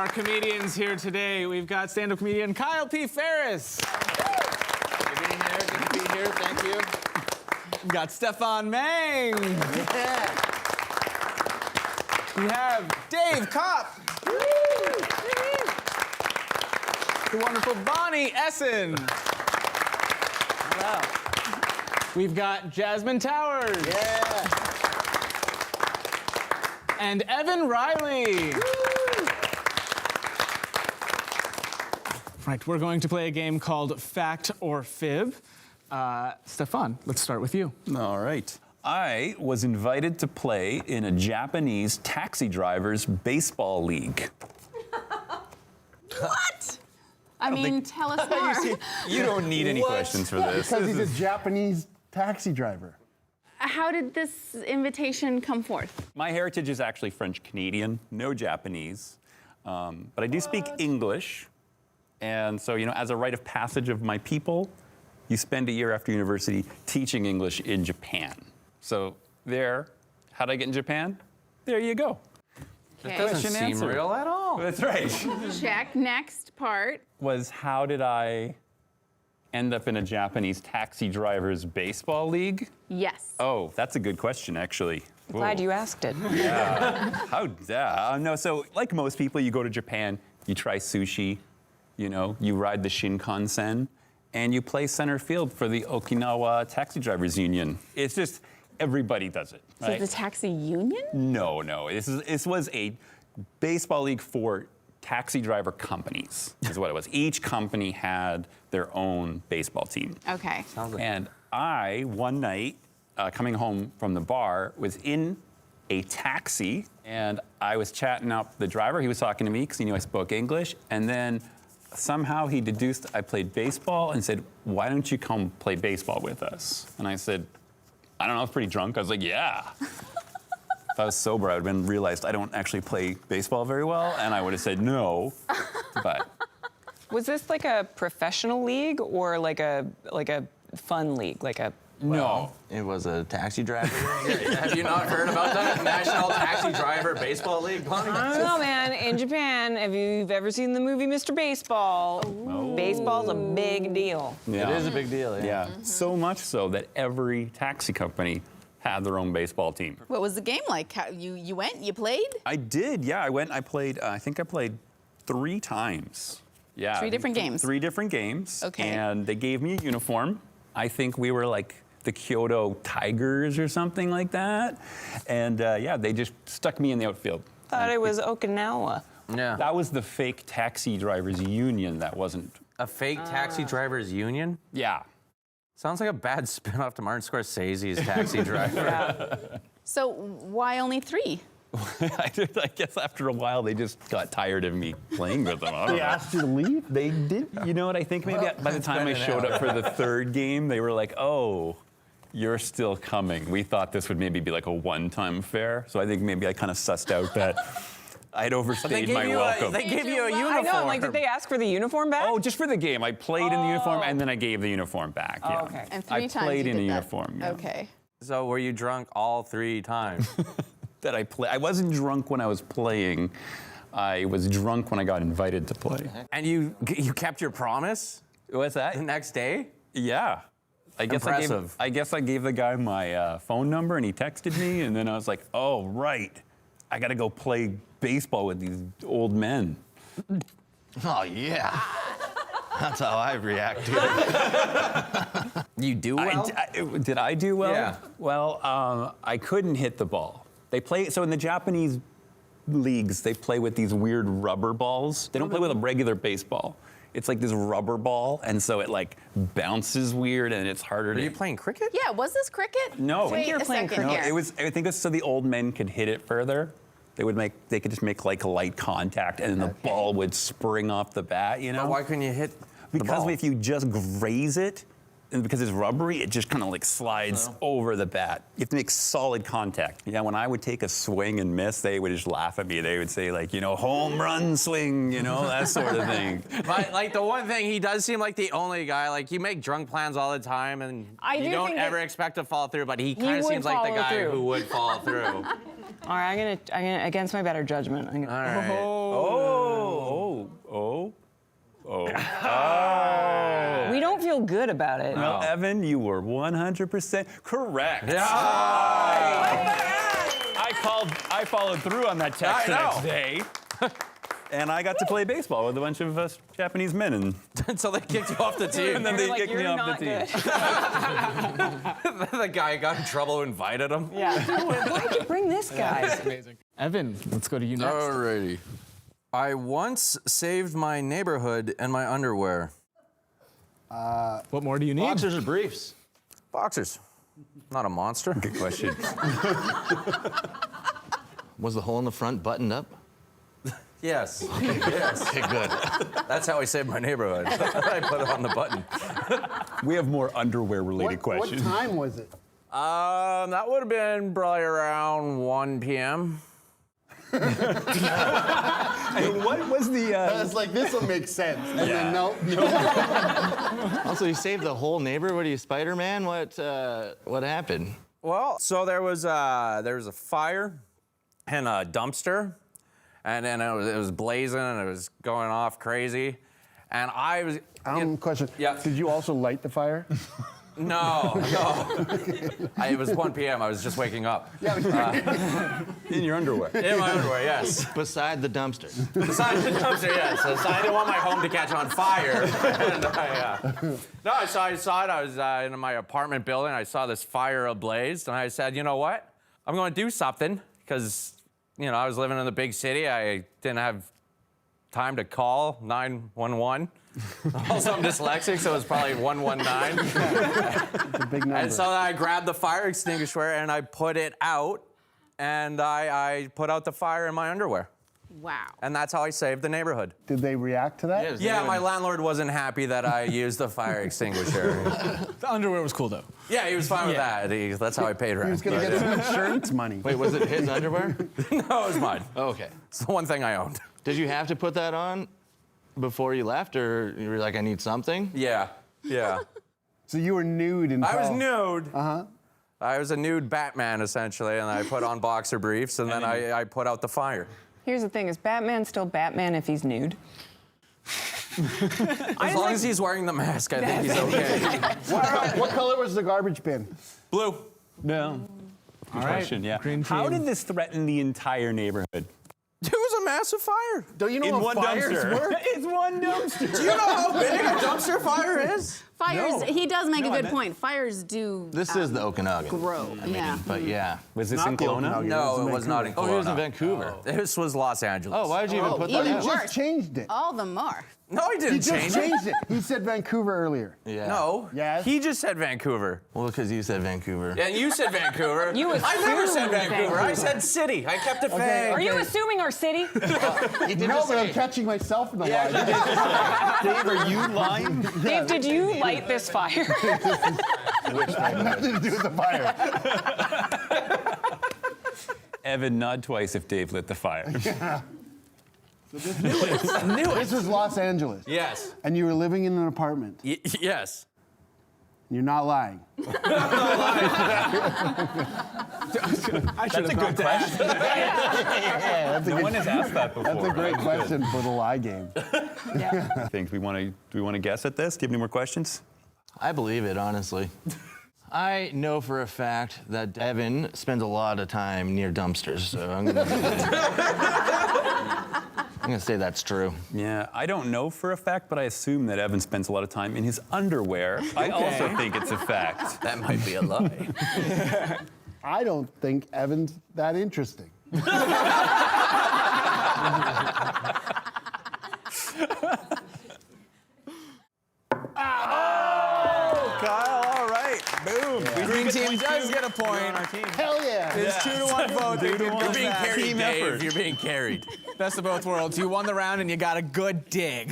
our comedians here today. We've got stand-up comedian Kyle P. Ferris. Good to be here. Good to be here. Thank you. We've got Stefan Mang. Yeah. We have Dave Kopp. The wonderful Bonnie Essen. Wow. We've got Jasmine Towers. Yeah. And Evan Riley. Right, we're going to play a game called Fact or Fib. Stefan, let's start with you. All right. I was invited to play in a Japanese taxi drivers baseball league. What? I mean, tell us more. You don't need any questions for this. Because he's a Japanese taxi driver. How did this invitation come forth? My heritage is actually French-Canadian, no Japanese. But I do speak English. And so, you know, as a rite of passage of my people, you spend a year after university teaching English in Japan. So there, how did I get in Japan? There you go. Okay. Doesn't seem real at all. That's right. Check. Next part. Was how did I end up in a Japanese taxi drivers baseball league? Yes. Oh, that's a good question, actually. Glad you asked it. No, so like most people, you go to Japan, you try sushi, you know, you ride the Shinkansen, and you play center field for the Okinawa Taxi Drivers Union. It's just, everybody does it, So right? the taxi union? No. This was a baseball league for taxi driver companies, is what it was. Each company had their own baseball team. Okay. And I, one night, coming home from the bar, was in a taxi, and I was chatting up the driver. He was talking to me because he knew I spoke English, and then somehow he deduced I played baseball and said, "Why don't you come play baseball with us?" And I said, I don't know, I was pretty drunk. I was like, yeah. If I was sober, I would have realized I don't actually play baseball very well, and I would have said no, but. Was this like a professional league or like a fun league, like a? No. It was a taxi driver. Have you not heard about that? National Taxi Driver Baseball League? I don't know, man. In Japan, if you've ever seen the movie Mr. Baseball, baseball's a big deal. Yeah. It is a big deal, yeah. So much so that every taxi company had their own baseball team. What was the game like? You went, you played? I did, yeah. I played, I think I played 3 times. Yeah. Three different games? 3 different games. Okay. And they gave me a uniform. I think we were like the Kyoto Tigers or something like that. And yeah, they just stuck me in the outfield. Thought it was Okinawa. Yeah. That was the fake taxi drivers union that wasn't. A fake taxi drivers union? Yeah. Sounds like a bad spin-off to Martin Scorsese's Taxi Driver. So why only 3? I guess after a while they just got tired of me playing with them. I don't They know. asked you to leave? They did. You know what? I think maybe by the time I showed up for the 3rd game, they were like, "Oh, you're still coming. We thought this would maybe be like a one-time affair." So I think maybe I kind of sussed out that I'd overstayed my welcome. They gave you a I uniform. know. I'm like, did they ask for the uniform back? Oh, just for the game. I played in the uniform and then I gave the uniform back. Yeah. okay. And 3 I times played you in a did that. uniform. Yeah. Okay. So were you drunk all 3 times? That I play. I wasn't drunk when I was playing. I was drunk when I got invited to play. And you kept your promise What's that? the next day? Yeah. I guess Impressive. I gave the guy my phone number and he texted me and then I was like, oh, right. I got to go play baseball with these old men. Oh, yeah. That's how I react to it. You do well? Did I do well? Yeah. Well, I couldn't hit the ball. So in the Japanese leagues, they play with these weird rubber balls. They don't play with a regular baseball. It's like this rubber ball, and so it like bounces weird, and it's harder Are to. you playing cricket? Yeah, was this cricket? No. Wait you're a playing second No, here. it was. I think it's so the old men could hit it further. They could just make like light contact, and then the ball would spring off the bat. You know. But why couldn't you hit the Because ball? if you just graze it, and because it's rubbery, it just kind of like slides over the bat. You have to make solid contact. Yeah, when I would take a swing and miss, they would just laugh at me. They would say like, you know, home run swing, you know, that sort of thing. But like the one thing, he does seem like the only guy. Like you make drunk plans all the time, and you don't think ever that expect to fall through. But he kind of would seems like the follow guy through. who would fall through. All right, I'm gonna against my better judgment. All right. Oh. good about it. Well, Evan, you were 100% correct. I followed through on that text the next day. And I got to play baseball with a bunch of Japanese men. And So they kicked you off the team. and then You're they like, kicked me "You're off the not team. good." The guy got in trouble who invited him. Yeah. Why'd you bring this guy? Amazing. Evan, let's go to you next. Alrighty. I once saved my neighborhood in my underwear. What more do you need? Boxers or briefs? Boxers. Not a monster. Good question. Was the hole in the front buttoned up? Yes. Yes. Okay, good. That's how I saved my neighborhood. I put it on the button. We have more underwear-related What questions. time was it? That would have been probably around 1 p.m. And what was the? It's like, this will make sense. And then, no. Also, you saved the whole neighbor. What are you, Spider-Man? What happened? Well, so there was a fire in a dumpster, and then it was blazing and it was going off crazy, and I was. Question. Yeah. Did you also light the fire? No. It was 1 p.m. I was just waking up. In your underwear. In my underwear, yes. Beside the dumpster. Besides the dumpster, yes. So I didn't want my home to catch on fire. And I saw it. I was in my apartment building. I saw this fire ablaze, and I said, you know what? I'm going to do something because, I was living in the big city. I didn't have time to call 911. Also, I'm dyslexic, so it was probably 119. It's a big number. And so I grabbed the fire extinguisher and I put it out, and I put out the fire in my underwear. Wow. And that's how I saved the neighborhood. Did they react to that? Yeah, my landlord wasn't happy that I used the fire extinguisher. The underwear was cool, though. Yeah, he was fine with that. That's how I paid rent. He was going to get some insurance money. Wait, was it his underwear? No, it was mine. Okay. It's the one thing I owned. Did you have to put that on before you left, or you were like, I need something? Yeah. So you were nude and I was nude. Uh-huh. I was a nude Batman, essentially, and I put on boxer briefs, and then I put out the fire. Here's the thing: is Batman still Batman if he's nude? As long as he's wearing the mask, I think he's okay. What color was the garbage bin? Blue. No. Good right, question, yeah. green How team. did this threaten the entire neighborhood? It was a massive fire. Don't you know In how one fires dumpster. work? It's one dumpster. Do you know how big a dumpster fire is? Fires, he does make a good meant- point. Fires do This is the Okanagan. grow. Yeah. But yeah. Was this Not in the Kelowna? Okanagan. No, it was not in Oh, he was in Kelowna. Vancouver. This was Los Angeles. Oh, why did you even put that even out? He worse. just changed it. All the more. No, he He didn't just change it. changed it. He said Vancouver earlier. Yeah. No. Yes. He just said Vancouver. Well, because you said Vancouver. And you said Vancouver. You I never said assumed Vancouver. I Vancouver. said city. I kept it vague. Are you assuming our city? No, but I'm catching myself in the lie. Dave, are you lying? Dave, did you light this fire? Nothing to do with the fire. Evan, nod twice if Dave lit the fire. This was Los Angeles. Yes. And you were living in an apartment. Yes. You're not lying. That's a good question. No one has asked that before. That's a great question for the lie game. Do we want to guess at this? Do you have any more questions? I believe it, honestly. I know for a fact that Evan spends a lot of time near dumpsters, so I'm gonna say that's true. Yeah, I don't know for a fact, but I assume that Evan spends a lot of time in his underwear. I also think it's a fact. That might be a lie. I don't think Evan's that interesting. Kyle, all right. Boom. Green team does get a point. Hell yeah. It's 2-1 vote. You're being carried, Team Dave. effort. You're being carried. Best of both worlds. You won the round and you got a good dig.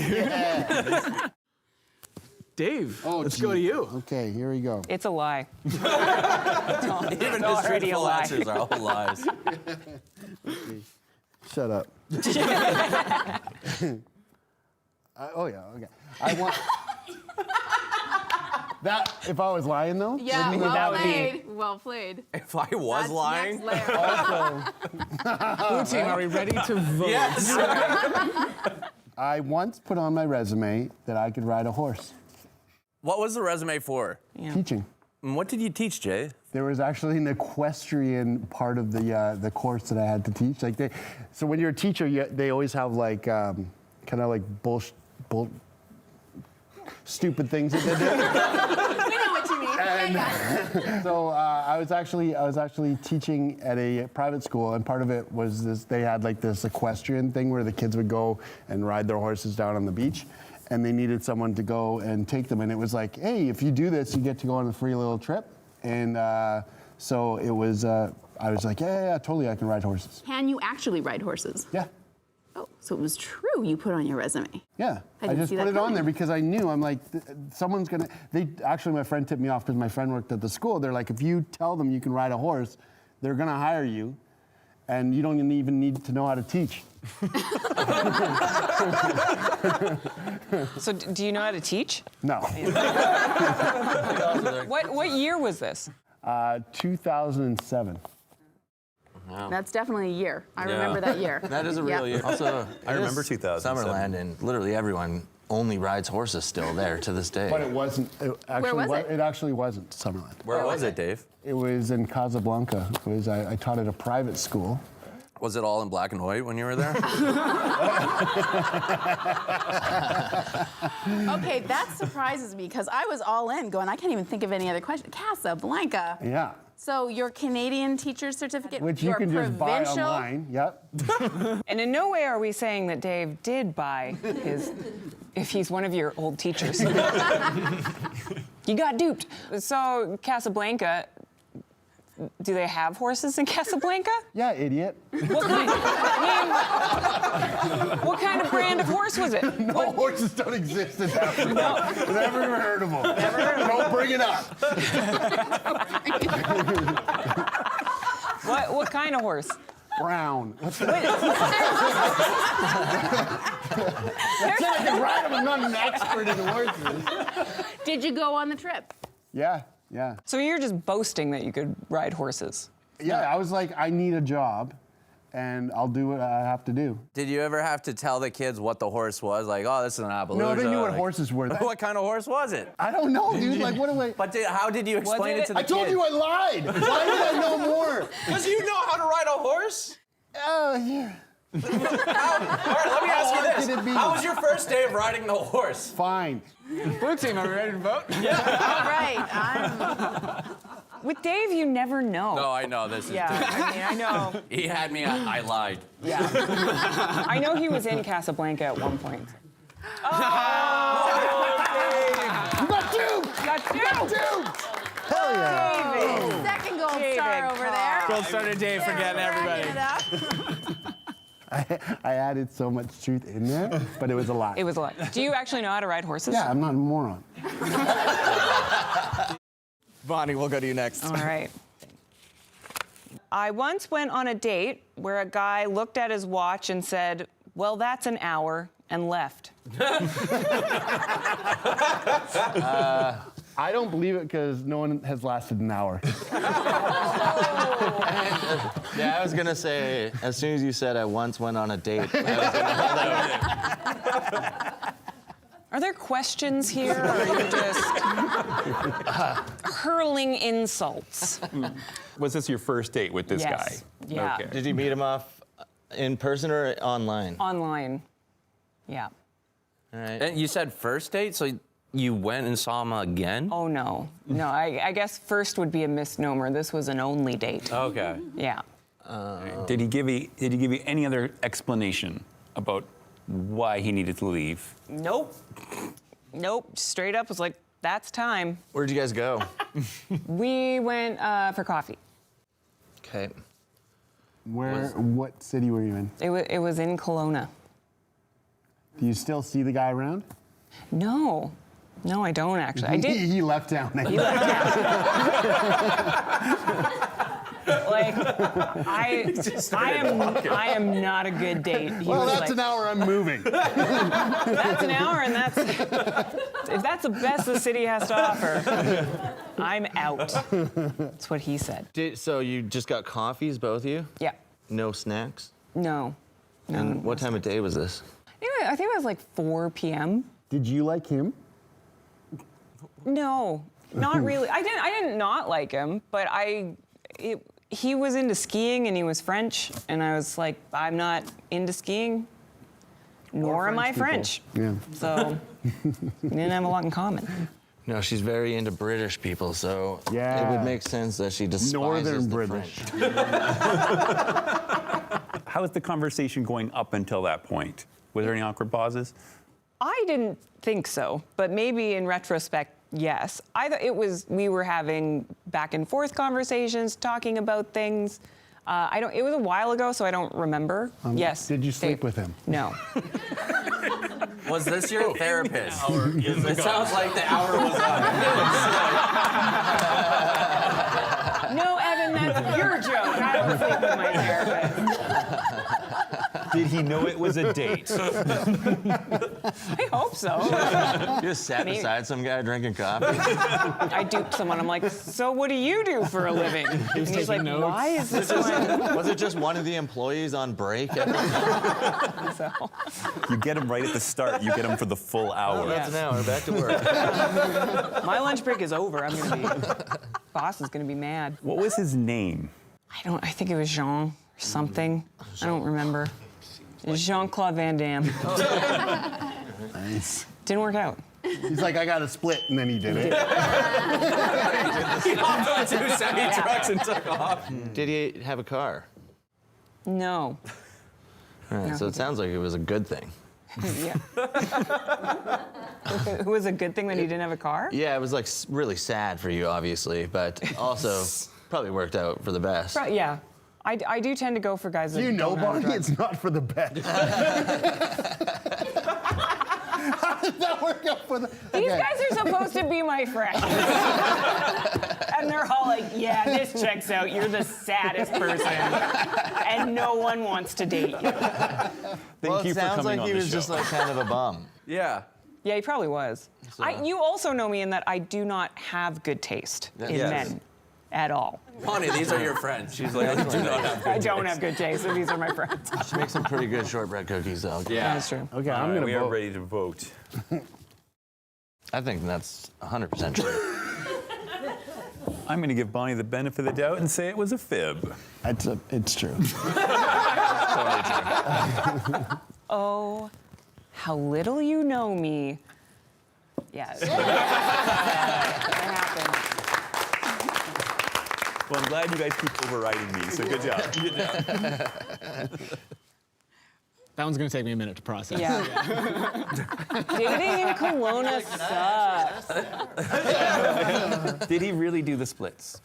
Dave, let's go to you. Okay, here we go. It's a lie. Even his already a truthful lie. answers are all lies. Shut up. Oh yeah, okay. I want that. If I was lying though, Yeah, wouldn't well would be- played. Well played. If I was That's lying. next layer. Blue team, are we ready to vote? Yes. I once put on my resume that I could ride a horse. What was the resume for? Teaching. And what did you teach, Jay? There was actually an equestrian part of the course that I had to teach. So when you're a teacher, they always have like kind of like stupid things that they do. We know what you mean. So I was actually teaching at a private school, and part of it was this. They had like this equestrian thing where the kids would go and ride their horses down on the beach, and they needed someone to go and take them. And it was like, hey, if you do this, you get to go on a free little trip. And so it was. I was like, yeah, totally, I can ride horses. Can you actually ride horses? Yeah. Oh, so it was true you put on your resume. Yeah, I I didn't just see put that it on coming. there because I knew, I'm like, someone's gonna, actually my friend tipped me off because my friend worked at the school. They're like, if you tell them you can ride a horse, they're gonna hire you and you don't even need to know how to teach. So do you know how to teach? No. What year was this? 2007. That's definitely a year. I remember that year. That is a real year. Also, I remember 2007. Summerland, and literally everyone only rides horses still there to this day. But it wasn't, it actually wasn't Summerland. Where was it, Dave? It was in Casablanca. I taught at a private school. Was it all in black and white when you were there? Okay, that surprises me because I was all in going, I can't even think of any other question. Casablanca. Yeah. So your Canadian teacher's certificate, Which you your can just buy provincial- online. Yep. And in no way are we saying that Dave did buy his, if he's one of your old teachers. You got duped. So Casablanca, do they have horses in Casablanca? Yeah, idiot. What kind, what kind of brand of horse was it? No, horses don't exist in Africa. Never even heard of them. Don't bring it up. What kind of horse? Brown. That's it. I can ride them. I'm not an expert in horses. Did you go on the trip? Yeah. So you're just boasting that you could ride horses. Yeah, I was like, I need a job, and I'll do what I have to do. Did you ever have to tell the kids what the horse was? Like, oh, this is an Appaloosa. No, they knew what like- horses were. What kind of horse was it? I don't know, dude. Like, what do I... But how did you explain it to the I told kids? you I lied. Why did I know more? Because you know how to ride a horse? Oh, yeah. All right, let me ask you hard this. could it be? How was your first day of riding the horse? Fine. Blue team, are we ready to vote? All right. With Dave, you never know. No, I know this is. Yeah, I mean, I know. He had me. I lied. Yeah. I know he was in Casablanca at one point. You got two. Got two. Hell yeah. David. Second gold David star over there. Gold star to Dave for getting everybody. Racking it up. I added so much truth in there, but it was a lie. It was a lot. Do you actually know how to ride horses? Yeah, I'm not a moron. Bonnie, we'll go to you next. All right. I once went on a date where a guy looked at his watch and said, well, that's an hour, and left. I don't believe it because no one has lasted an hour. Yeah, I was gonna say, as soon as you said I once went on a date, I was gonna Are there questions here, or are you just hurling insults? Was this your first date with this Yes. guy? Yeah. Okay. Did you meet him off in person or online? Online. Yeah. All right. And you said first date, so you went and saw him again? Oh, no. No, I guess first would be a misnomer. This was an only date. Okay. Yeah. Did he give you any other explanation about why he needed to leave? Nope. Nope. Straight up was like, that's time. Where'd you guys go? We went for coffee. Okay. What city were you in? It was in Kelowna. Do you still see the guy around? No. No, I don't actually. I did. He left town. He left town. Like, I am not a good date. He Well, was that's like, an hour. I'm moving. That's an hour, and if that's the best the city has to offer, I'm out. That's what he said. So you just got coffees, both of you? Yeah. No snacks? No. No. And what time of day was this? Anyway, I think it was like 4 p.m. Did you like him? No, not really. I didn't not like him, but he was into skiing and he was French, and I was like, I'm not into skiing, nor am I French. Yeah. So we didn't have a lot in common. No, she's very into British people, so Yeah. it would make sense that she despises Northern the British. French. How was the conversation going up until that point? Was there any awkward pauses? I didn't think so, but maybe in retrospect, yes. I thought we were having back and forth conversations, talking about things. It was a while ago, so I don't remember. Yes. Did you sleep with him? No. Was this your therapist? It sounds like the hour was up. No, Evan, that's your joke. I don't sleep with my therapist. Did he know it was a date? I hope so. You just sat Maybe. beside some guy drinking coffee. I duped someone. I'm like, so what do you do for a living? And he's like, taking notes. why is this one? Was it just one of the employees on break? So, You get him right at the start. You get him for the full hour. That's an hour. Back to work. my lunch break is over. Boss is gonna be mad. What was his name? I think it was Jean or something. I don't remember. Jean-Claude Van Damme. Nice. Didn't work out. He's like, I got a split, and then he did it. He hopped on 2 semi-trucks and took off. Did he have a car? No. All right, No, so he it sounds like it was a good thing. Yeah. It was a good thing that he didn't have a car? Yeah, it was like really sad for you, obviously, but also probably worked out for the best. Yeah. I do tend to go for guys that You know, don't have Bonnie, drugs. it's not for the best. How did that work out for the... These guys are supposed to be my friends. And they're all like, yeah, this checks out. You're the saddest person. And no one wants to date you. Well, you it for sounds coming like on he the was show. just like kind of a bum. Yeah. Yeah, he probably was. You also know me in that I do not have good taste in Yes. men at all. Bonnie, these are your friends. She's like, I do not have I don't have good taste, so these are my friends. She makes some pretty good shortbread cookies, though. Yeah. That's true. Okay, All I'm right, going we to are vote. ready to vote. I think that's 100% true. I'm going to give Bonnie the benefit of the doubt and say it was a fib. It's true. Oh, how little you know me. Yes. That happened. Well, I'm glad you guys keep overriding me, so good job. That one's going to take me a minute to process. Yeah. Dating in Kelowna sucks. Did he really do the splits?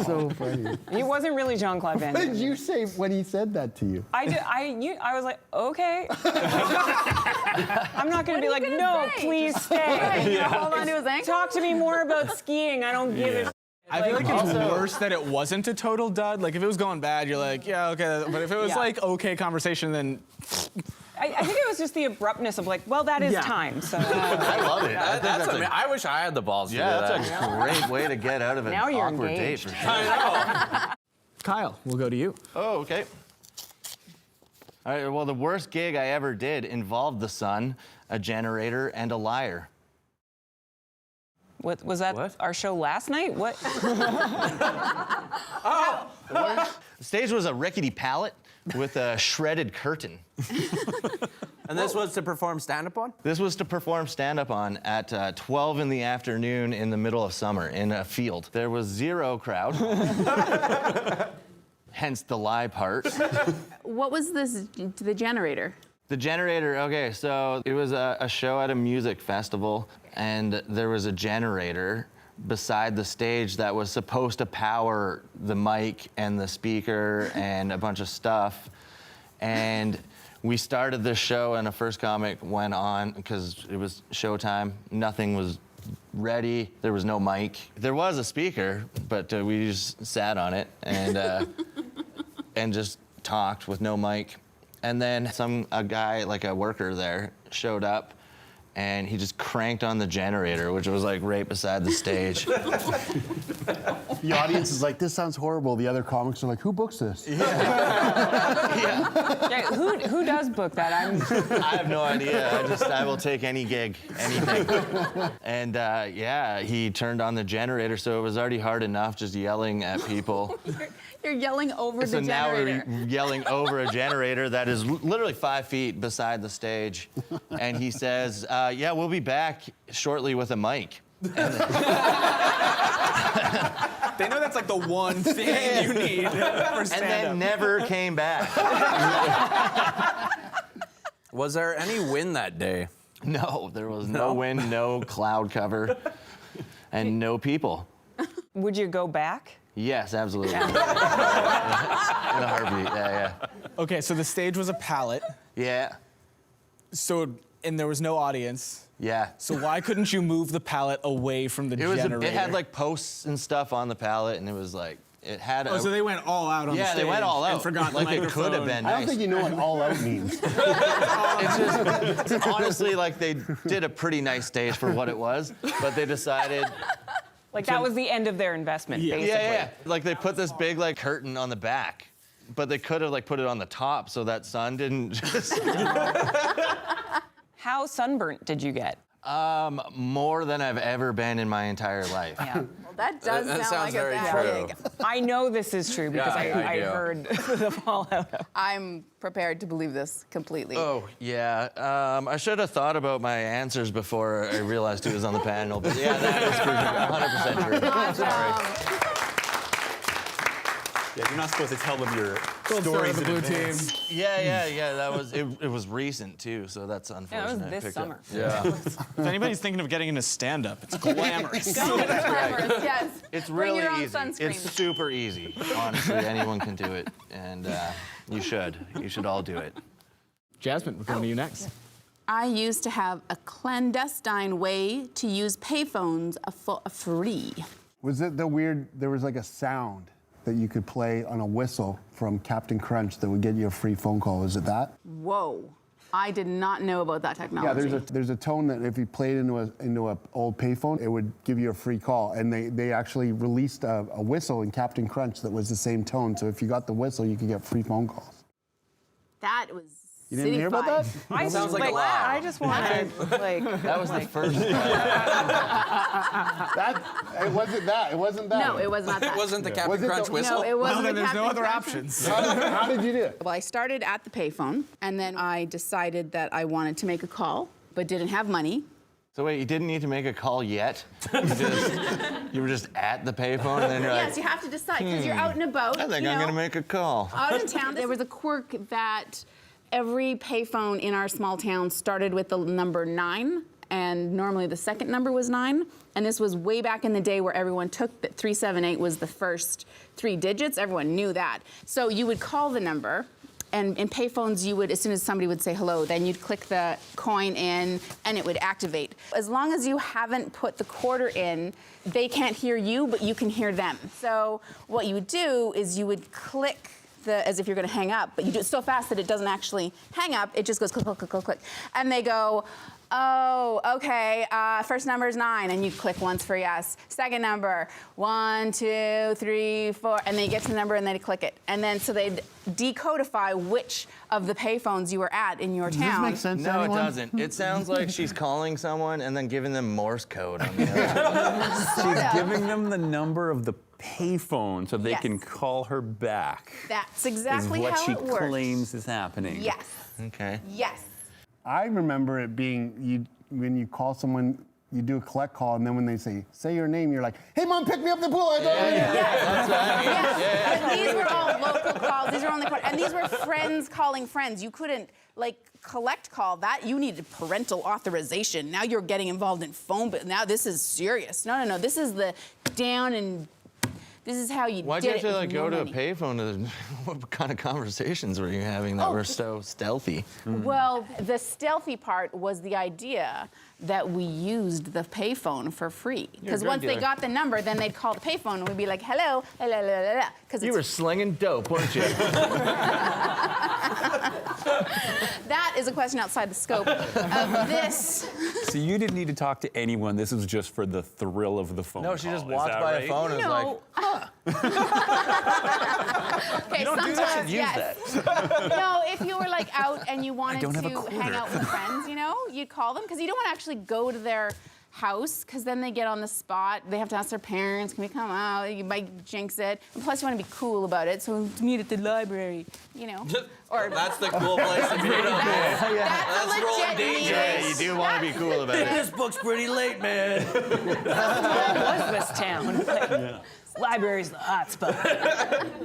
So funny. He wasn't really Jean-Claude Van What did Damme. you say when he said that to you? I was like, okay. I'm not gonna be like, gonna no, say? please stay. Right, you hold on to his ankle. Talk to me more about skiing. I don't give a shit. I feel like it's worse that it wasn't a total dud. Like, if it was going bad, you're like, yeah, okay. But if it was Yeah. like okay conversation, then I think it was just the abruptness of like, well, that is Yeah. time. So I love it. I think That's that's I wish I had the balls to do yeah, that. that's a great way to get out of an Now you're awkward date. engaged. For sure. I know. Kyle, we'll go to you. Oh, okay. All right, well, the worst gig I ever did involved the sun, a generator, and a liar. what was that? What? Our show last night? What? The stage was a rickety pallet with a shredded curtain. And this was to perform stand-up on? This was to perform stand-up on at 12 in the afternoon in the middle of summer in a field. There was zero crowd, hence the lie part. What was the generator? The generator, okay, so it was a show at a music festival, and there was a generator beside the stage that was supposed to power the mic and the speaker and a bunch of stuff. And we started this show, and the first comic went on because it was showtime. Nothing was ready. There was no mic. There was a speaker, but we just sat on it and and just talked with no mic. And then a guy, like a worker there, showed up, and he just cranked on the generator, which was like right beside the stage. The audience is like, this sounds horrible. The other comics are like, who books this? Yeah. Yeah, who does book that? I have no idea. I will take any gig, anything. And yeah, he turned on the generator, so it was already hard enough just yelling at people. You're yelling over So the now generator. we're yelling over a generator that is literally 5 feet beside the stage. And he says, yeah, we'll be back shortly with a mic. They know that's like the one thing you need for And stand-up. then never came back. Was there any wind that day? No, there was no wind, no cloud cover, and no people. Would you go back? Yes, absolutely. In a heartbeat, yeah. Okay, so the stage was a pallet. Yeah, And there was no audience. yeah. So why couldn't you move the pallet away from the generator? It had like posts and stuff on the pallet, and it was like, it had Oh, so they went all out on the yeah, stage. they went all out. And forgot like the it microphone. could have been I don't nice. think you know what all out means. It's just, honestly, like they did a pretty nice stage for what it was, but they decided, Like that was the end of their investment, basically. yeah. Like they put this big like curtain on the back, but they could have like put it on the top so that sun didn't just... How sunburnt did you get? More than I've ever been in my entire life. Yeah. Well, that does That sound sounds like very a bad true. gig. I know this is true because Yeah, I I do. heard the fallout. I'm prepared to believe this completely. Oh, yeah. I should have thought about my answers before I realized who was on the panel, but yeah, that is 100% true. Awesome. Yeah, you're not supposed to tell them your Gold star stories of the in blue advance. team. Yeah, that was, it was recent too, so that's Yeah, unfortunate. that was I this picked summer. up. Yeah. If anybody's thinking of getting into stand-up, it's glamorous. Glamorous, yes. It's Bring really your own easy. sunscreen. It's super easy. Honestly, anyone can do it, and you should. You should all do it. Jasmine, we're coming to you next. I used to have a clandestine way to use payphones for free. Was it the weird, there was like a sound that you could play on a whistle from Captain Crunch that would get you a free phone call? Is it that? Whoa. I did not know about that technology. Yeah, there's a tone that if you played into a old payphone, it would give you a free call. And they actually released a whistle in Captain Crunch that was the same tone. So if you got the whistle, you could get free phone calls. That was You didn't hear about that? I Sounds like a lie. I just want to like. That was the first. It wasn't that. It wasn't that. No, it was not that. It wasn't the Was Captain it the- Crunch whistle? No, it wasn't. Well, then the there's no Captain other Crunch. options. How did you do it? Well, I started at the payphone, and then I decided that I wanted to make a call, but didn't have money. So wait, you didn't need to make a call yet? You were just at the payphone, and then you're Yes, like, you have to decide because you're out and about. I think you I'm know, gonna make a call. out in town. There was a quirk that every payphone in our small town started with the number 9, and normally the second number was 9. And this was way back in the day where everyone took that 378 was the first 3 digits. Everyone knew that. So you would call the number, and in payphones, you would, as soon as somebody would say hello, then you'd click the coin in, and it would activate. As long as you haven't put the quarter in, they can't hear you, but you can hear them. So what you would do is you would click as if you're going to hang up, but you do it so fast that it doesn't actually hang up. It just goes click, click, click, click, click. And they go, oh, okay, first number is 9, and you click once for yes. Second number, 1, 2, 3, 4, and then you get to the number and then you click it. And then so they decodify which of the payphones you were at in your Does this town. make sense to No, it anyone? doesn't. It sounds like she's calling someone and then giving them Morse code on the other. She's giving them the number of the payphone so they Yes. can call her back. That's Is exactly what how she it works. claims is happening. Yes, Okay. yes. I remember it being when you call someone, you do a collect call, and then when they say your name, you're like, hey, Mom, pick me up the pool. I don't Yes. But these were all local calls. These were only and these were friends calling friends. You couldn't like collect call that. You needed parental authorization. Now you're getting involved in phone, but now this is serious. No. This is the down and this is how you Why'd did you have it to like with go no to a money. payphone? What kind of conversations were you having that Oh, were so stealthy? Well, the stealthy part was the idea that we used the payphone for free. Because drug once they dealer. got the number, then they'd call the payphone and we'd be like, hello, la la la la la. Because You were slinging dope, weren't you? that is a question outside the scope of this. So you didn't need to talk to anyone. This was just for the thrill of the phone No, she call. just Is walked that by right? a phone and was like, No, Okay, sometimes, use yes. No, if you were like out and you wanted to hang out with friends, you'd call them because you don't want to actually go to their house because then they get on the spot. They have to ask their parents, can we come out? You might jinx it. And plus you want to be cool about it, so meet at the library, Or That's the cool place to meet up. that's a That's rolling legit danger. meeting. You do want to be cool about it. This book's pretty late, man. What was this town? Library's the hot spot.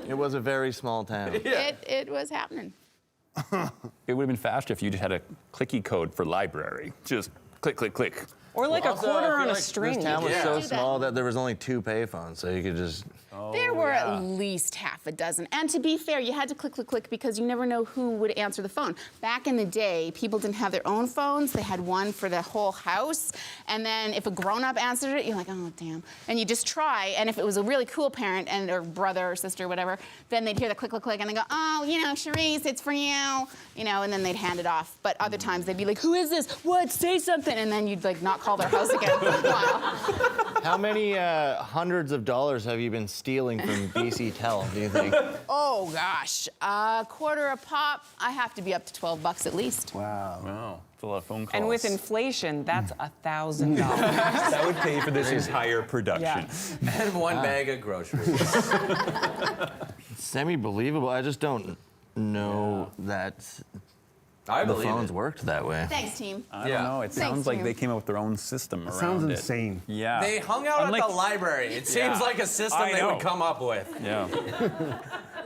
It was a very small town. It was happening. It would have been faster if you just had a clicky code for library. Just click, click, click. Or like a Also, I quarter feel on a like string. This town was Yeah. so Do that. small that there was only 2 payphones, so you could just. There were at least half a dozen. And to be fair, you had to click, click, click because you never know who would answer the phone. Back in the day, people didn't have their own phones. They had one for the whole house. And then if a grown-up answered it, you're like, oh, damn. And you just try. And if it was a really cool parent or brother or sister or whatever, then they'd hear the click, click, click, and they go, oh, Charisse, it's for you. And then they'd hand it off. But other times they'd be like, who is this? What? Say something. And then you'd like not call their house again for a while. How many hundreds of dollars have you been stealing from BC Tel, do you think? Oh, gosh. A quarter a pop. I have to be up to $12 at least. Wow. Wow, it's a lot of phone calls. And with inflation, that's $1,000. that would pay for this entire production. Yeah. And one bag of groceries. Semi-believable. I just don't know that I the believe phones it. worked that way. Thanks, team. I don't know. It sounds like Tim. they came up with their own system around Sounds it. insane. Yeah. They hung out Unlike- at the library. It seems Yeah. like a system I they know. would come up with. Yeah.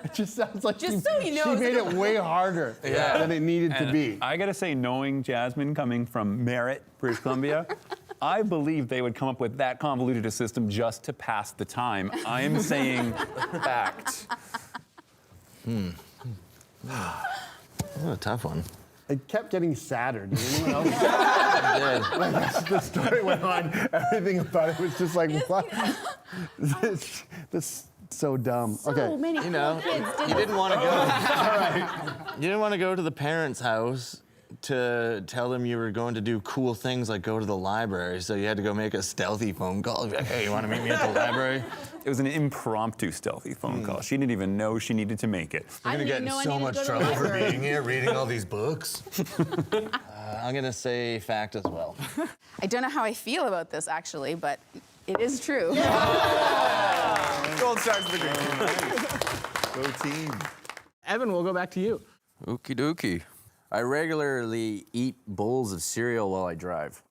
It just sounds like Just so you know, she it's made like it way harder than it needed to And be. I gotta say, knowing Jasmine coming from Merritt, British Columbia, I believe they would come up with that convoluted a system just to pass the time. I am saying fact. What a tough one. It kept getting sadder. Did anyone else? Did. As the story went on, everything about it was just like, what? This is so dumb. So Okay. many You know, cool kids you didn't want to go. You didn't want to go to the parents' house to tell them you were going to do cool things like go to the library. So you had to go make a stealthy phone call. Be like, hey, you want to meet me at the library? It was an impromptu stealthy phone call. She didn't even know she needed to make it. I didn't even know I needed to go to the library. here reading all these books. I'm going to say fact as well. I don't know how I feel about this, actually, but it is true. Gold stars for the green team. Go team. Evan, we'll go back to you. Okie dokie. I regularly eat bowls of cereal while I drive.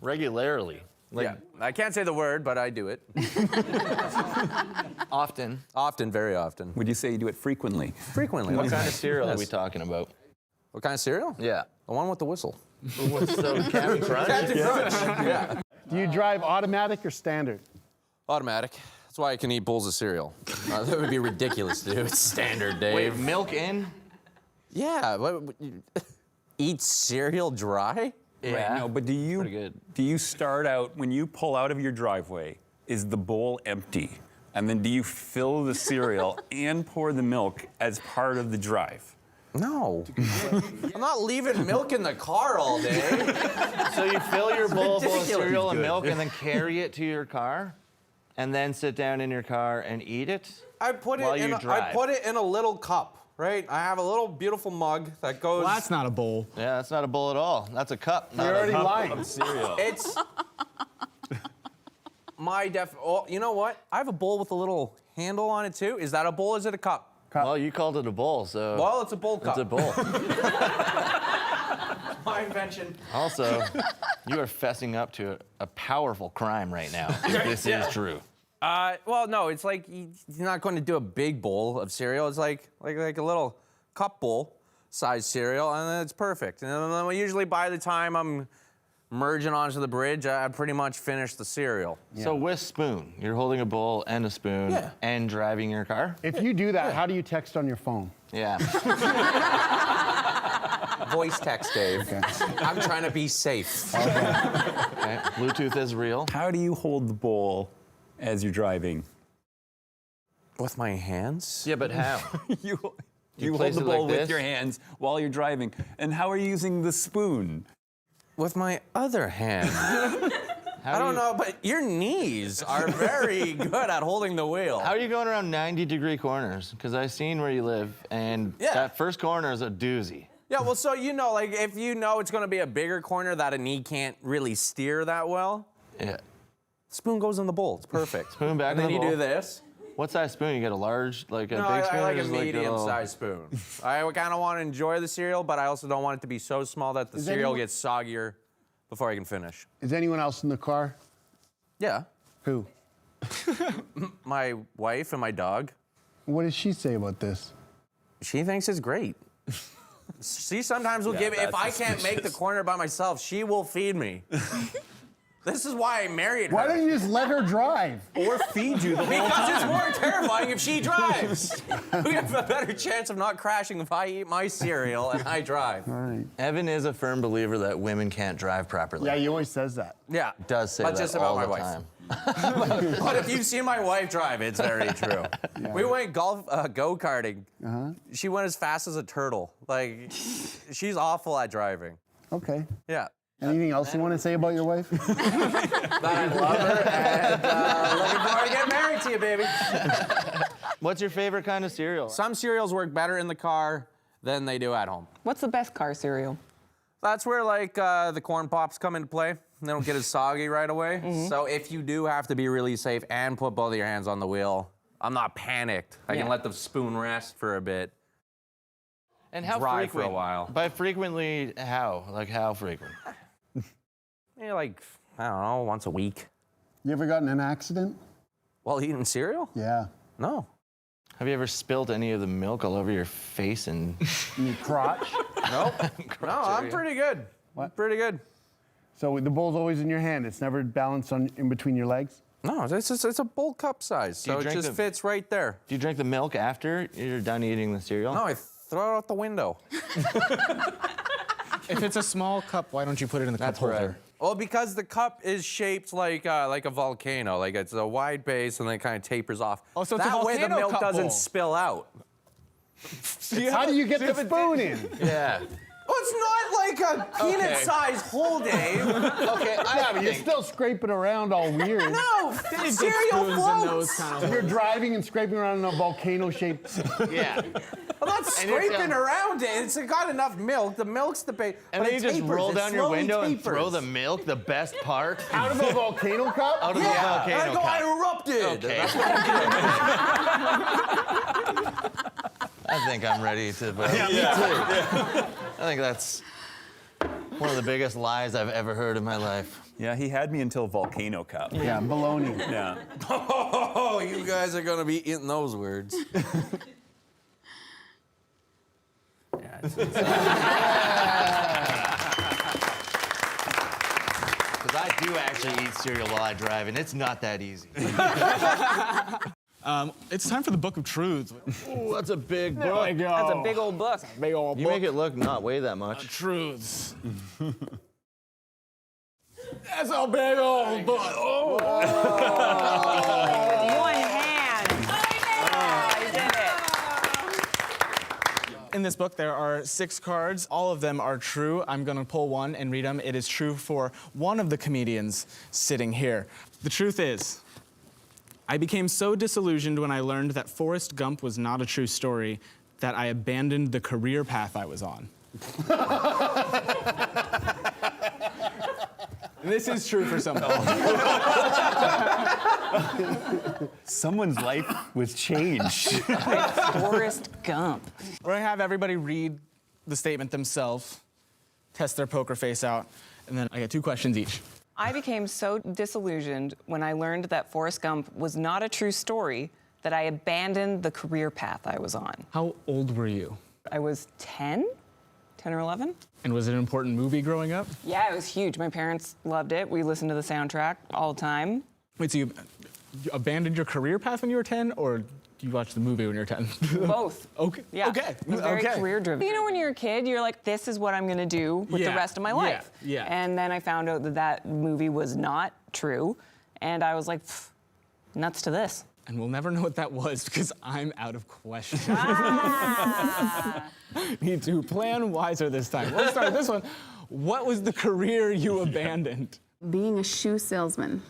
Regularly. Like, Yeah, I can't say the word, but I do it. often. Often, very often. Would you say you do it frequently? Frequently. What kind of cereal are Yes. we talking about? What kind of cereal? Yeah. The one with the whistle. So Captain Crunch? Yeah. Do you drive automatic or standard? Automatic. That's why I can eat bowls of cereal. That would be ridiculous to do. It's standard, Dave. Wait, milk in? Yeah. Eat cereal dry? Yeah. Right, no, but Pretty good. do you start out, when you pull out of your driveway, is the bowl empty? And then do you fill the cereal and pour the milk as part of the drive? No. I'm not leaving milk in the car all day. So you fill your bowl full of ridiculous. cereal and Good. milk and then carry it to your car? And then sit down in your car and eat it? I put While it you in. I drive. put it in a little cup, right? I have a little beautiful mug that goes. Well, that's not a bowl. Yeah, that's not a bowl at all. That's a cup. You're Not already a lying. Cereal. It's my Oh, you know what? I have a bowl with a little handle on it too. Is that a bowl? Or is it a cup? Well, you called it a bowl, so Well, it's a bowl cup. it's a bowl. My invention. Also, you are fessing up to a powerful crime right now. If this is true. Well, no, it's like you're not going to do a big bowl of cereal. It's like a little cup bowl size cereal, and then it's perfect. And then usually by the time I'm merging onto the bridge, I pretty much finished the cereal. So with spoon, you're holding a bowl and a spoon Yeah. and driving your car? If you do that, how do you text on your phone? Yeah. Voice text, Dave. I'm trying to be safe. Okay. Bluetooth is real. How do you hold the bowl as you're driving? With my hands? Yeah, but how? you hold place the it like bowl with this? your hands while you're driving. And how are you using the spoon? With my other hand. I don't know, but your knees are very good at holding the wheel. How are you going around 90-degree corners? Because I've seen where you live, and Yeah. that first corner is a doozy. Yeah, well, so you know, like if you know it's gonna be a bigger corner that a knee can't really steer that well, Yeah. spoon goes in the bowl. It's perfect. Spoon back and in then the you bowl. do this. What size spoon? You get a large, like a No, big spoon? I or like a just little- medium-sized spoon. I kind of want to enjoy the cereal, but I also don't want it to be so small that the cereal anyone- gets soggier before I can finish. Is anyone else in the car? Yeah, Who? my wife and my dog. What does she say about this? She thinks it's great. She sometimes will give me, if I can't make the corner by myself, she will feed me. This is why I married her. Why don't you just let her drive? Or feed you the whole Because time. it's more terrifying if she drives. We have a better chance of not crashing if I eat my cereal and I drive. All right. Evan is a firm believer that women can't drive properly. Yeah, he always says that. Yeah. Does say but that just about all my the wife. time. But if you've seen my wife drive, it's very true. We went go-karting. She went as fast as a turtle. Like, she's awful at driving. Okay. Yeah. Anything else you want to say about your wife? But I love her, and looking forward to getting married to you, baby. What's your favorite kind of cereal? Some cereals work better in the car than they do at home. What's the best car cereal? That's where, like, the corn pops come into play. They don't get as soggy right away. So if you do have to be really safe and put both of your hands on the wheel, I'm not panicked. I can Yeah. let the spoon rest for a bit. And how Drive frequent? for a while. By frequently, how? Like how frequent? Maybe like, I don't know, once a week. You ever gotten in an accident? While eating cereal? Yeah. No. Have you ever spilled any of the milk all over your face and In your crotch? Nope. No, I'm pretty good. What? Pretty good. So the bowl's always in your hand. It's never balanced on in between your legs? No, it's a bowl cup size, Do you so it drink just the- fits right there. do you drink the milk after you're done eating the cereal? No, I throw it out the window. If it's a small cup, why don't you put it in the cup That's right. holder? Well, because the cup is shaped like a volcano. Like it's a wide base and then it kind of tapers off. Oh, so it's a that way the volcano milk cup doesn't bowl. spill out. How do you get the spoon in? Yeah. Well, it's not like a peanut-sized hole, Dave. Okay, Yeah, but you're still scraping around all weird. No, cereal floats. You're driving and scraping around in a volcano-shaped... Yeah. I'm not it's, scraping around it. It's got enough milk. The milk's the base. And then you just roll down your window and throw the milk, the best part, Out of a volcano cup? out of the And volcano I go, cup. I erupted. Okay. I think I'm ready to. Me too. I think that's one of the biggest lies I've ever heard in my life. Yeah, he had me until volcano cup. Yeah, baloney. Yeah. Oh, you guys are gonna be eating those words. Yeah, Because I do actually eat cereal while I drive, and it's not that easy. It's time for the Book of Truths. Ooh, that's a big book. There we go. That's a big old book. Big old You book. make it look not weigh that much. Truths. That's a big old book. Oh. One hand. Oh, you did it. In this book, there are 6 cards. All of them are true. I'm going to pull one and read them. It is true for one of the comedians sitting here. The truth is, I became so disillusioned when I learned that Forrest Gump was not a true story that I abandoned the career path I was on. This is true for some people. Someone's life was changed. Forrest Gump. We're gonna have everybody read the statement themselves, test their poker face out, and then I get 2 questions each. I became so disillusioned when I learned that Forrest Gump was not a true story that I abandoned the career path I was on. How old were you? I was 10 or 11. And was it an important movie growing up? Yeah, it was huge. My parents loved it. We listened to the soundtrack all the time. Wait, so you abandoned your career path when you were 10, or you watched the movie when you were 10? Both. Okay. Yeah. Okay. It was very Okay. career driven. You know, when you're a kid, you're like, this is what I'm going to do with the Yeah. rest of my life. Yeah. And then I found out that that movie was not true. And I was like, "Pff, nuts to this. And we'll never know what that was because I'm out of questions. Need to plan wiser this time. Let's start with this one. What was the career you abandoned? Being a shoe salesman.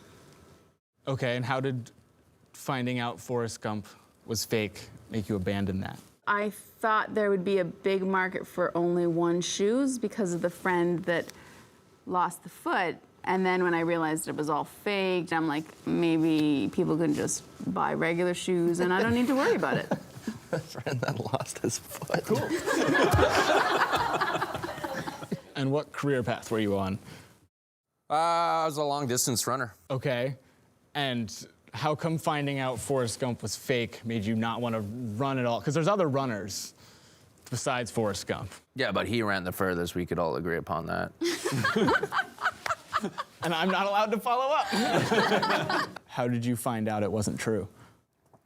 Okay, and how did finding out Forrest Gump was fake make you abandon that? I thought there would be a big market for only one shoes because of the friend that lost the foot. And then when I realized it was all fake, I'm like, maybe people can just buy regular shoes and I don't need to worry about it. A friend that lost his foot. Cool. And what career path were you on? I was a long distance runner. Okay. And how come finding out Forrest Gump was fake made you not want to run at all? Because there's other runners besides Forrest Gump. Yeah, but he ran the furthest. We could all agree upon that. And I'm not allowed to follow up. How did you find out it wasn't true?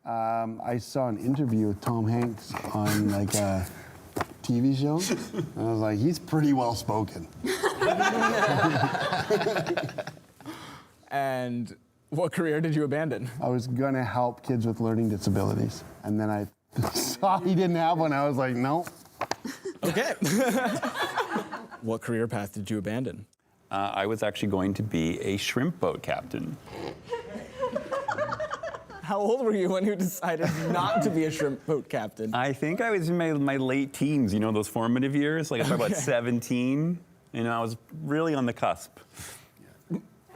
I saw an interview with Tom Hanks on like a TV show, and I was like, he's pretty well spoken. And what career did you abandon? I was gonna help kids with learning disabilities, and then I saw he didn't have one. I was like, no. Okay. What career path did you abandon? I was actually going to be a shrimp boat captain. How old were you when you decided not to be a shrimp boat captain? I think I was in my late teens, you know, those formative years, like about 17. You know, I was really on the cusp.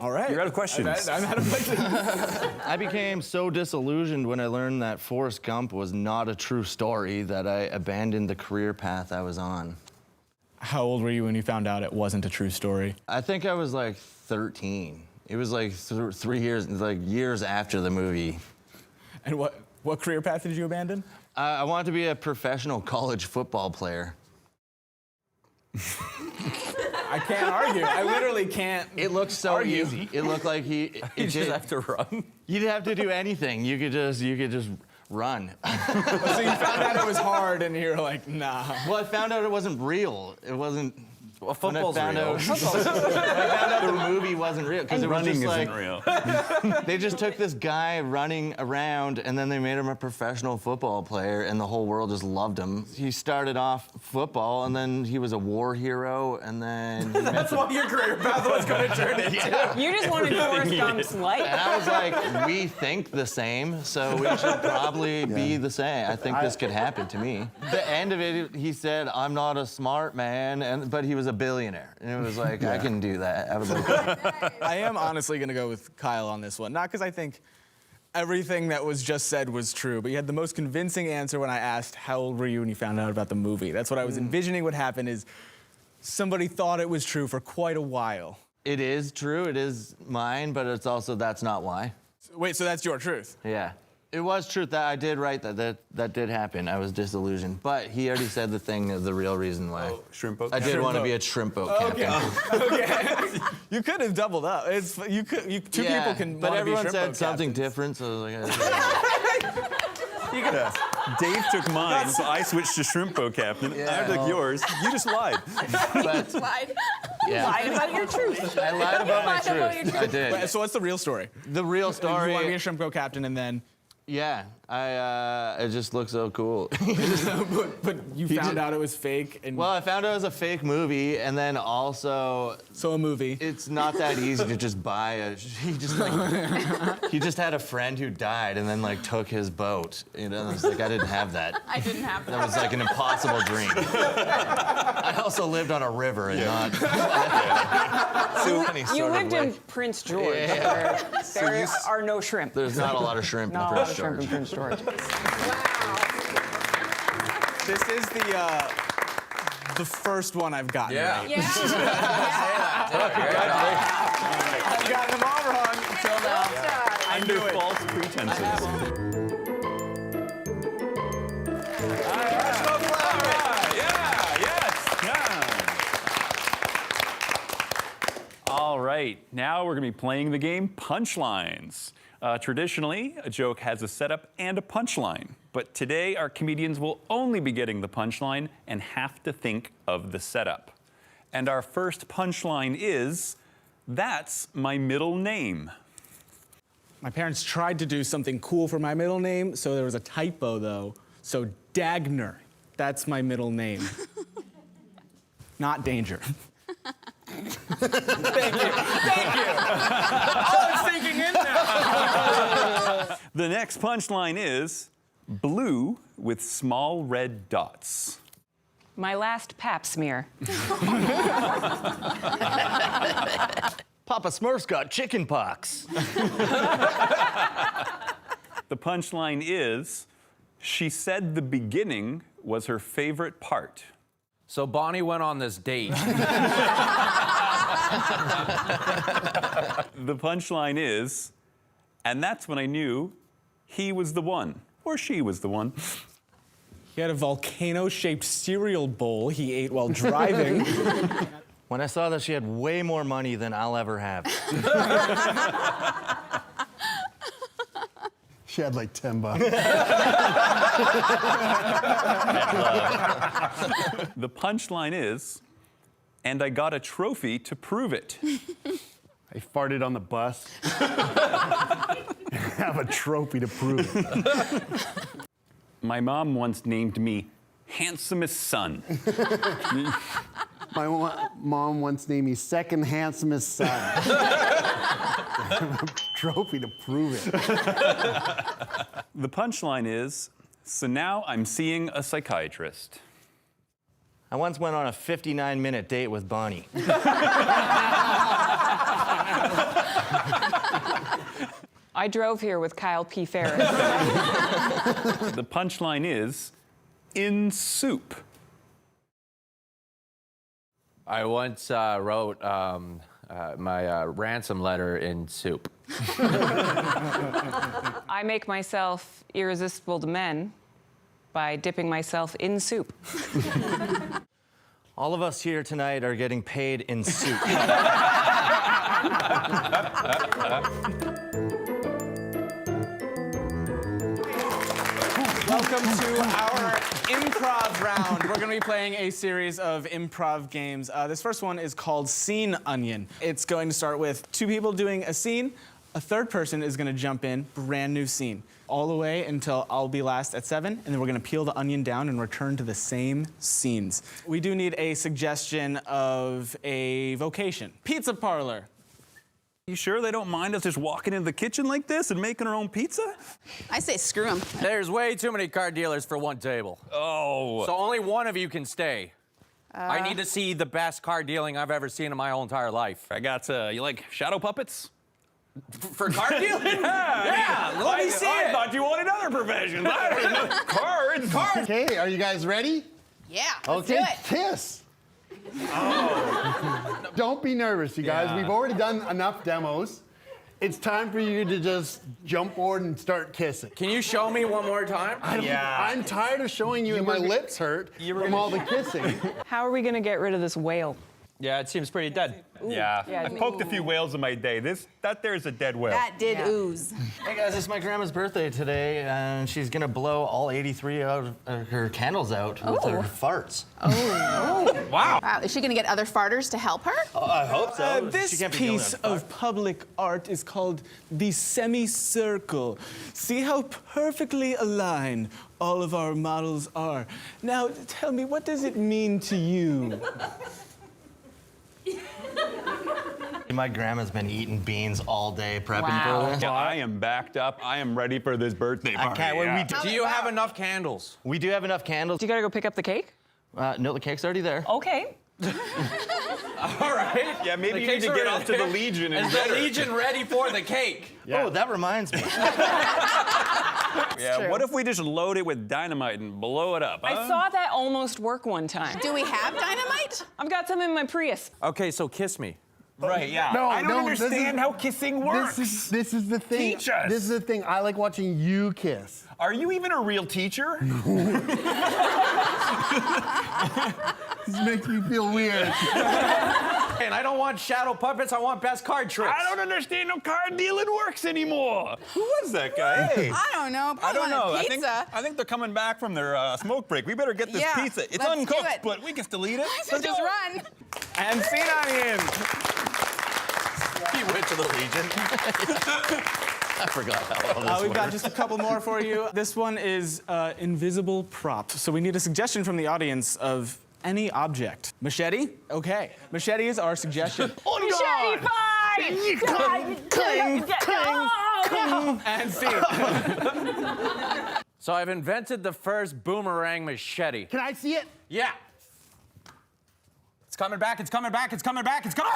All right. You're out of questions. I'm out of questions. I became so disillusioned when I learned that Forrest Gump was not a true story that I abandoned the career path I was on. How old were you when you found out it wasn't a true story? I think I was like 13. It was like 3 years, like years after the movie. And what career path did you abandon? I wanted to be a professional college football player. I can't argue. I literally can't. It looked so argue. easy. It looked like You just have to run. You didn't have to do anything. You could just run. So you found out it was hard, and you're like, nah. Well, I found out it wasn't real. It wasn't. Well, football's real. When I found out the movie wasn't real because it was Running just isn't like real. they just took this guy running around and then they made him a professional football player and the whole world just loved him. He started off football and then he was a war hero and then he That's what your career path was going to turn into. You just wanted Forrest Gump's life. and I was like, we think the same, so we should probably be the same. I think this could happen to me. The end of it, he said, I'm not a smart man, but he was a billionaire. And it was like, I can do that. I was like, I am honestly going to go with Kyle on this one. Not because I think everything that was just said was true, but you had the most convincing answer when I asked, how old were you when you found out about the movie? That's what I was envisioning would happen is somebody thought it was true for quite a while. it is true, it is mine, but it's also, that's not why. Wait, so that's your truth? Yeah. It was truth that I did write that did happen. I was disillusioned. But he already said the thing, the real reason why. Oh, shrimp boat I did captain? want to be a shrimp boat captain. Okay. You could have doubled up. Two people can But wanna be everyone shrimp said boat something captains. different, so I was like, Dave took mine, so I switched to shrimp boat captain. I took yours. You just lied. but Lied. yeah. Lied about your truth. I lied about my Lied about your truth. I did. Wait, so what's the real story? The real You want to be story, a shrimp boat captain and then, yeah, it just looked so cool. but you found out it was fake and Well, I found out it was a fake movie, and then also so a movie. it's not that easy to just buy he just had a friend who died and then like took his boat. You know, it's like I didn't have that. I didn't have That was like an impossible dream. I also lived on a river and not any sort You of lived way. in Prince George, where there are no shrimp. There's not a lot of shrimp in Not a lot Prince of shrimp in George. Prince George. This is the first one I've gotten Yeah. right. Yeah. I've gotten them all wrong until now. I knew it. False pretenses. All right, now we're going to be playing the game Punchlines. Traditionally, a joke has a setup and a punchline, but today our comedians will only be getting the punchline and have to think of the setup. And our first punchline is, that's my middle name. My parents tried to do something cool for my middle name, so there was a typo though. So Dagner, that's my middle name. Not Danger. Thank you. Oh, it's sinking in now. The next punchline is blue with small red dots. My last pap smear. Papa Smurf's got chicken pox. The punchline is she said the beginning was her favorite part. So Bonnie went on this date. The punchline is, and that's when I knew he was the one, or she was the one. He had a volcano-shaped cereal bowl he ate while driving. When I saw that she had way more money than I'll ever have. She had like $10. The punchline is, and I got a trophy to prove it. I farted on the bus. I have a trophy to prove it. My mom once named me handsomest son. My mom once named me second handsomest son. I have a trophy to prove it. The punchline is, so now I'm seeing a psychiatrist. I once went on a 59-minute date with Bonnie. I drove here with Kyle P. Ferris. The punchline is, in soup. I once wrote my ransom letter in soup. I make myself irresistible to men by dipping myself in soup. All of us here tonight are getting paid in soup. Welcome to our improv round. We're going to be playing a series of improv games. This first one is called Scene Onion. It's going to start with two people doing a scene. A third person is going to jump in, brand new scene, all the way until I'll be last at 7, and then we're going to peel the onion down and return to the same scenes. We do need a suggestion of a vocation. Pizza parlor. You sure they don't mind us just walking into the kitchen like this and making our own pizza? I say screw him. There's way too many car dealers for one table. Oh. So only one of you can stay. I need to see the best car dealing I've ever seen in my whole entire life. I got, you like shadow puppets? For car dealing? Yeah, let me see I it. thought you wanted other professions. Cards. Okay, are you guys ready? Yeah, let's Okay, do it. kiss. Don't be nervous, you guys. Yeah. We've already done enough demos. It's time for you to just jump forward and start kissing. Can you show me one more time? I'm tired of showing you, and my lips hurt from all the kissing. How are we gonna get rid of this whale? Yeah, it seems pretty dead. Yeah. Yeah, I poked a few whales in my day. That there's a dead whale. That did Yeah. ooze. Hey guys, it's my grandma's birthday today, and she's gonna blow all 83 out of her candles out with her farts. Wow. Wow, is she gonna get other farters to help her? I hope so. She This can't be the only piece one. of public art is called the semicircle. See how perfectly aligned all of our models are. Now, tell me, what does it mean to you? My grandma's been eating beans all day prepping Wow. for this. Yeah, I am backed up. I am ready for this birthday party. I can't wait. Yeah. Do you have enough candles? We do have enough candles. You gotta go pick up the cake? No, the cake's already there. Okay. All right. Yeah, maybe The you need cakes to are get off to the there. Legion and Is get the her. Legion ready for the cake? Oh, that reminds me. Yeah, true. what if we just load it with dynamite and blow it up? I huh? saw that almost work one time. Do we have dynamite? I've got some in my Prius. Okay, so kiss me. Right, yeah. No, I don't no, this understand is- how kissing works. This is the thing. Teach us. This is the thing. I like watching you kiss. Are you even a real teacher? This makes me feel weird. And I don't want shadow puppets, I want best card tricks. I don't understand how card dealing works anymore. Who was that guy? Hey. I don't know. I Probably don't know. want a I think pizza. they're coming back from their smoke break. We better get this Yeah, pizza. It's let's do uncooked, it. but we can still eat it. So just run. And Scene Onion. You went to the Legion. I forgot how all this We've got works. just a couple more for you. This one is invisible prop. So we need a suggestion from the audience of any object. Machete? Okay. Machete is our suggestion. Machete fight! Cling, cling. And scene. So I've invented the first boomerang machete. Can I see it? Yeah. It's coming back, it's coming back, it's coming back, it's coming.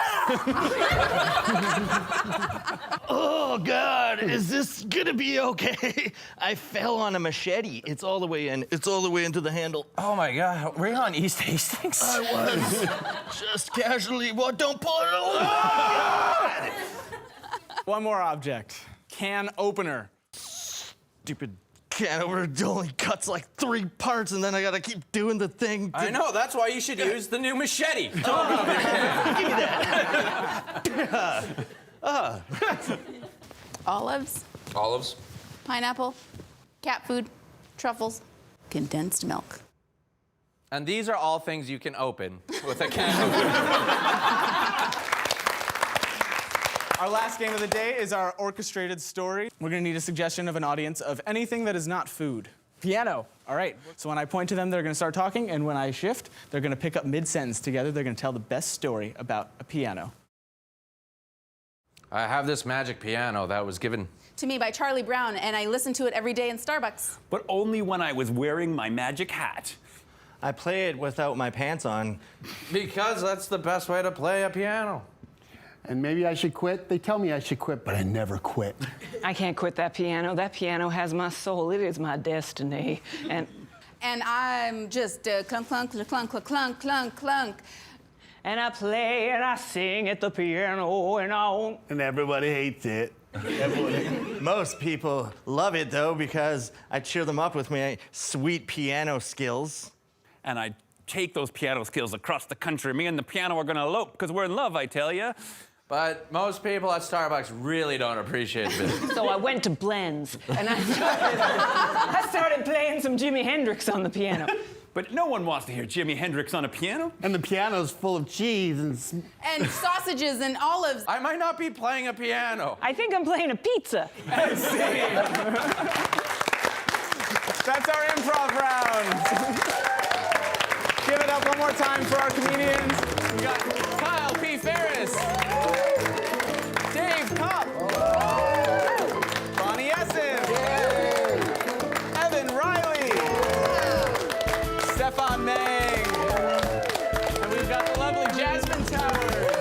Oh God, is this gonna be okay? I fell on a machete. It's all the way in. It's all the way into the handle. Oh my God, were you on East Hastings? I was just casually. Well, don't pull it along. One more object. Can opener. Stupid can opener only cuts like 3 parts, and then I gotta keep doing the thing. I know, that's why you should use the new machete. Give me that. Olives, Olives. pineapple, cat food, truffles, condensed milk. And these are all things you can open with a can opener. Our last game of the day is our orchestrated story. We're gonna need a suggestion of an audience of anything that is not food. Piano. All right. So when I point to them, they're gonna start talking, and when I shift, they're gonna pick up mid-sentence together. They're gonna tell the best story about a piano. I have this magic piano that was given. To me by Charlie Brown, and I listen to it every day in Starbucks. But only when I was wearing my magic hat. I play it without my pants on. Because that's the best way to play a piano. And maybe I should quit. They tell me I should quit, but I never quit. I can't quit that piano. That piano has my soul. It is my destiny. And I'm just clunk, clunk, clunk, clunk, clunk, clunk, clunk. I play and I sing at the piano and I won't. And everybody hates it. Most people love it though because I cheer them up with my sweet piano skills. And I take those piano skills across the country. Me and the piano are gonna elope because we're in love, I tell ya. But most people at Starbucks really don't appreciate this. So I went to Blends and I started playing some Jimi Hendrix on the piano. But no one wants to hear Jimi Hendrix on a piano. And the piano's full of cheese and And sausages and olives. I might not be playing a piano. I think I'm playing a pizza. That's our improv round. Give it up one more time for our comedians. We got Kyle P. Ferris, Dave Kopp, Bonnie Essen, Evan Riley, Stefan Meng, and we've got the lovely Jasmine Towers.